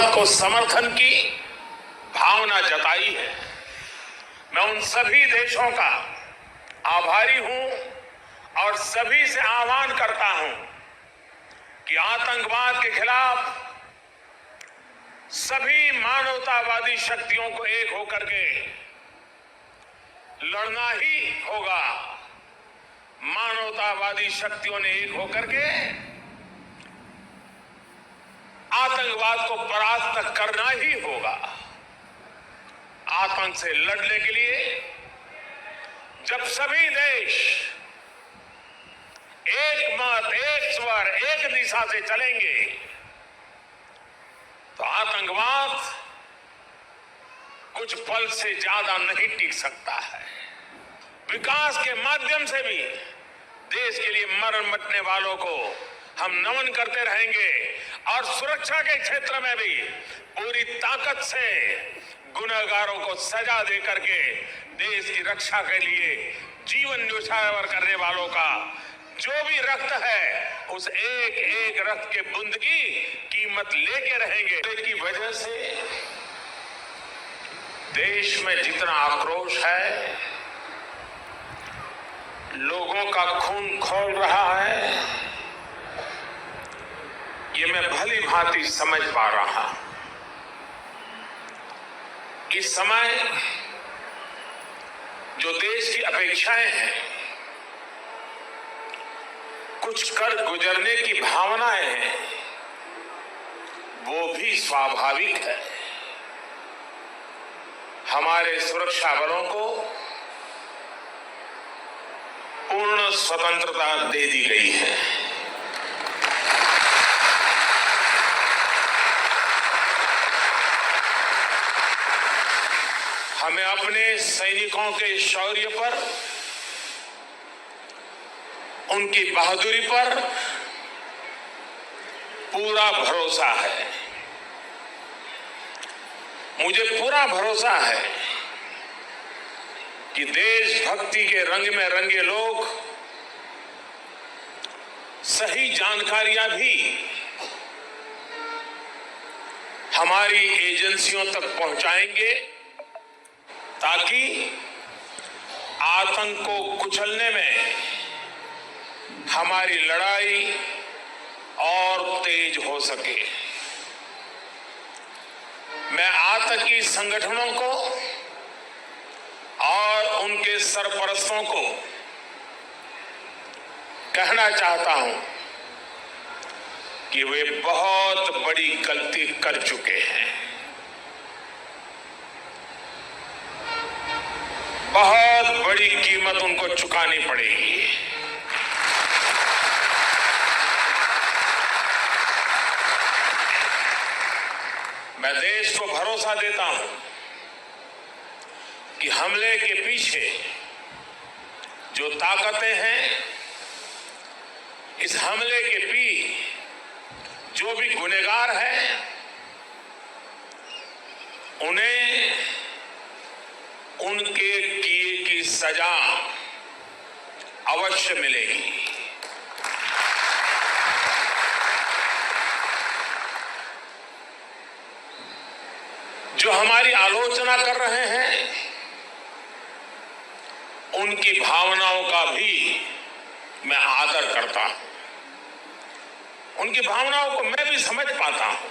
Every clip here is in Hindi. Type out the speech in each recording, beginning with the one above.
को समर्थन की भावना जताई है। मैं उन सभी देशों का आभारी हूं और सभी से आह्वान करता हूं कि आतंकवाद के खिलाफ सभी मानवतावादी शक्तियों को एक होकर के लड़ना ही होगा। मानवतावादी शक्तियों ने एक होकर के आतंकवाद को परास्त करना ही होगा। आतंक से लड़ने के लिए जब सभी देश एक मत, एक स्वर, एक दिशा से चलेंगे तो आतंकवाद कुछ पल से ज्यादा नहीं टिक सकता है। विकास के माध्यम से भी देश के लिए मरण मिटने वालों को हम नमन करते रहेंगे और सुरक्षा के क्षेत्र में भी पूरी ताकत से गुनहगारों को सजा दे करके देश की रक्षा के लिए जीवन न्यौछावर करने वालों का जो भी रक्त है उस एक एक रक्त के बूंद की कीमत लेके रहेंगे। की वजह से देश में जितना आक्रोश है, लोगों का खून खौल रहा है, ये मैं भली भांति समझ पा रहा हूं। इस समय जो देश की अपेक्षाएं हैं, कुछ कर गुजरने की भावनाएं हैं, वो भी स्वाभाविक है। हमारे सुरक्षा बलों को पूर्ण स्वतंत्रता दे दी गई है। हमें अपने सैनिकों के शौर्य पर, उनकी बहादुरी पर पूरा भरोसा है। मुझे पूरा भरोसा है कि देशभक्ति के रंग में रंगे लोग सही जानकारियां भी हमारी एजेंसियों तक पहुंचाएंगे ताकि आतंक को कुचलने में हमारी लड़ाई और तेज हो सके। मैं आतंकी संगठनों को और उनके सरपरस्तों को कहना चाहता हूं कि वे बहुत बड़ी गलती कर चुके हैं। बहुत बड़ी कीमत उनको चुकानी पड़ेगी। मैं देश को भरोसा देता हूं कि हमले के पीछे जो ताकतें हैं, इस हमले के जो भी गुनहगार हैं, उन्हें उनके किए की सजा अवश्य मिलेगी। जो हमारी आलोचना कर रहे हैं, उनकी भावनाओं का भी मैं आदर करता हूं। उनकी भावनाओं को मैं भी समझ पाता हूं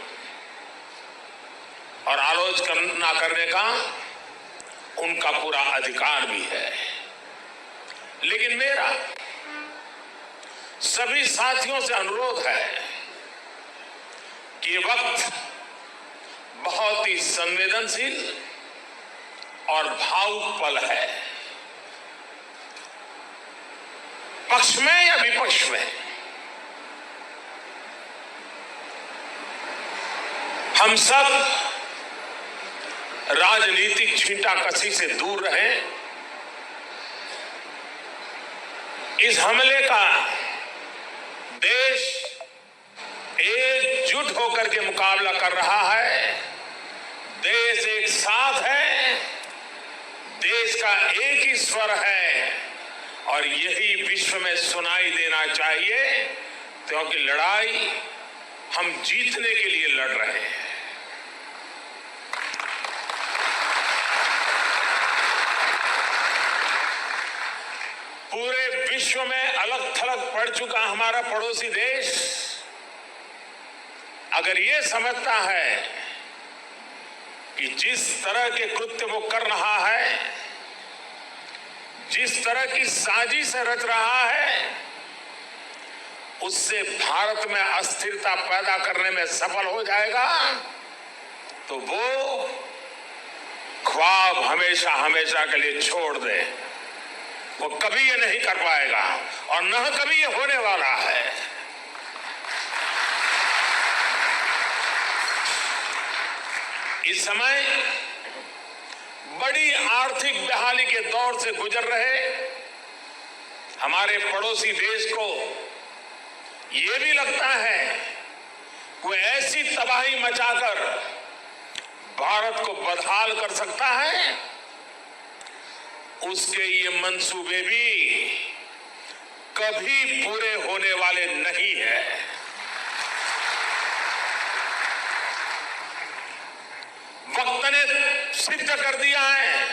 और आलोचना करने का उनका पूरा अधिकार भी है। लेकिन मेरा सभी साथियों से अनुरोध है कि ये वक्त बहुत ही संवेदनशील और भावुक पल है। पक्ष में या विपक्ष में, हम सब राजनीतिक छींटाकशी से दूर रहें। इस हमले का देश एकजुट होकर के मुकाबला कर रहा है। देश एक साथ है, देश का एक ही स्वर है और यही विश्व में सुनाई देना चाहिए, क्योंकि लड़ाई हम जीतने के लिए लड़ रहे हैं। पड़ चुका हमारा पड़ोसी देश अगर ये समझता है कि जिस तरह के कृत्य वो कर रहा है, जिस तरह की साजिश रच रहा है, उससे भारत में अस्थिरता पैदा करने में सफल हो जाएगा, तो वो ख्वाब हमेशा हमेशा के लिए छोड़ दे। वो कभी ये नहीं कर पाएगा और न कभी ये होने वाला है। इस समय बड़ी आर्थिक बहाली के दौर से गुजर रहे हमारे पड़ोसी देश को ये भी लगता है कोई ऐसी तबाही मचाकर भारत को बदहाल कर सकता है, उसके ये मंसूबे भी कभी पूरे होने वाले नहीं है। वक्त ने सिद्ध कर दिया है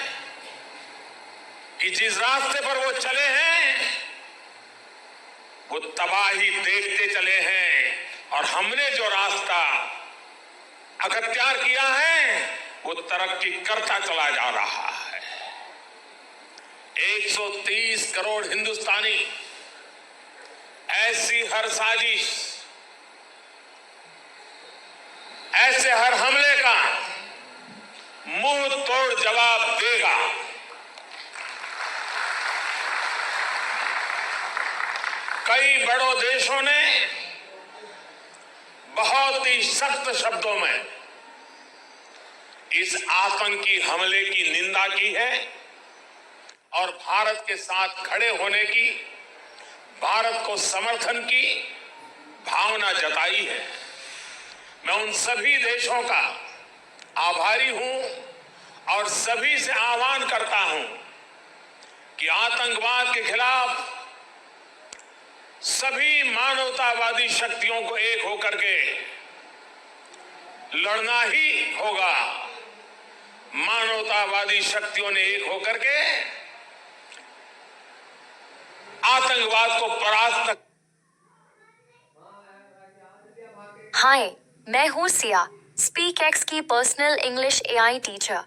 कि जिस रास्ते पर वो चले हैं वो तबाही देखते चले हैं, और हमने जो रास्ता अख्तियार किया है वो तरक्की करता चला जा रहा है। 130 करोड़ हिंदुस्तानी ऐसी हर साजिश, ऐसे हर हमले का मुंह तोड़ जवाब देगा। कई बड़ों देशों ने बहुत ही सख्त शब्दों में इस आतंकी हमले की निंदा की है और भारत के साथ खड़े होने की, भारत को समर्थन की भावना जताई है। मैं उन सभी देशों का आभारी हूं और सभी से आह्वान करता हूं कि आतंकवाद के खिलाफ सभी मानवतावादी शक्तियों को एक होकर के लड़ना ही होगा। मानवतावादी शक्तियों ने एक होकर के आतंकवाद को परास्त। हाय, मैं हूँ सिया, स्पीक एक्स की पर्सनल इंग्लिश एआई टीचर।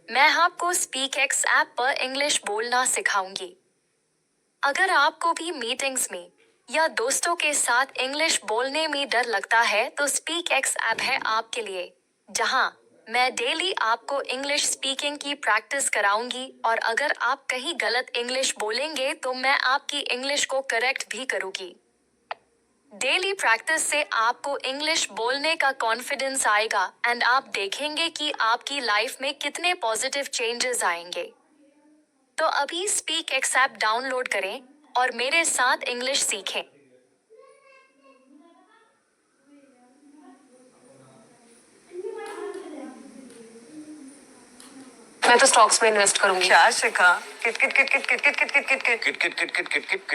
मैं आपको स्पीक एक्स ऐप पर इंग्लिश बोलना सिखाऊंगी। अगर आपको भी मीटिंग्स में या दोस्तों के साथ इंग्लिश बोलने में डर लगता है तो स्पीक एक्स ऐप है आपके लिए, जहां मैं डेली आपको इंग्लिश स्पीकिंग की प्रैक्टिस कराऊंगी, और अगर आप कहीं गलत इंग्लिश बोलेंगे तो मैं आपकी इंग्लिश को करेक्ट भी करूंगी। डेली प्रैक्टिस से आपको इंग्लिश बोलने का कॉन्फिडेंस आएगा एंड आप देखेंगे कि आपकी लाइफ में कितने पॉजिटिव चेंजेस आएंगे। तो अभी स्पीक एक्स ऐप डाउनलोड करें और मेरे साथ इंग्लिश सीखें। मैं तो स्टॉक्स में इन्वेस्ट करूंगी। क्या शिखा? किट किट किट किट किट किट किट किट किट किट किट किट किट किट किट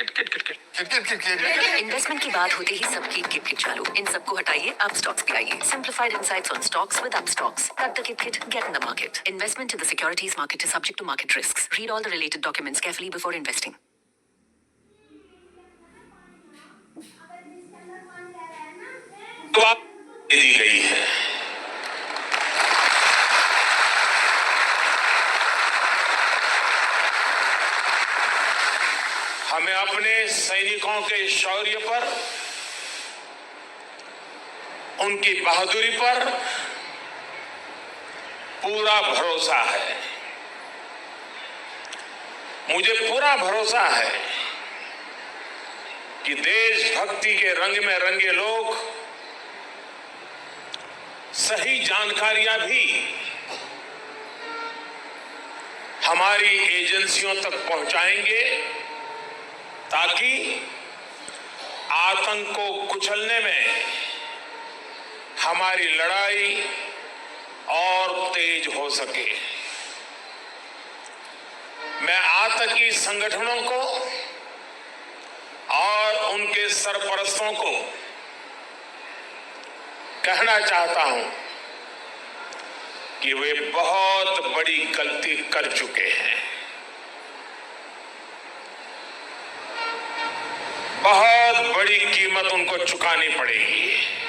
किट किट किट इन्वेस्टमेंट की बात होते ही सबकी किट किट चालू। इन सबको हटाइए, आप स्टॉक्स पे आइए। Simplified insights on stocks with up stocks. Cut the kit, get in the market. Investment in the securities market is subject to market risks. Read all the related documents carefully before investing. तो आप दी गई है। हमें अपने सैनिकों के शौर्य पर, उनकी बहादुरी पर पूरा भरोसा है। मुझे पूरा भरोसा है कि देशभक्ति के रंग में रंगे लोग सही जानकारियां भी हमारी एजेंसियों तक पहुंचाएंगे, ताकि आतंक को कुचलने में हमारी लड़ाई और तेज हो सके। मैं आतंकी संगठनों को और उनके सरपरस्तों को कहना चाहता हूं कि वे बहुत बड़ी गलती कर चुके हैं। बहुत बड़ी कीमत उनको चुकानी पड़ेगी।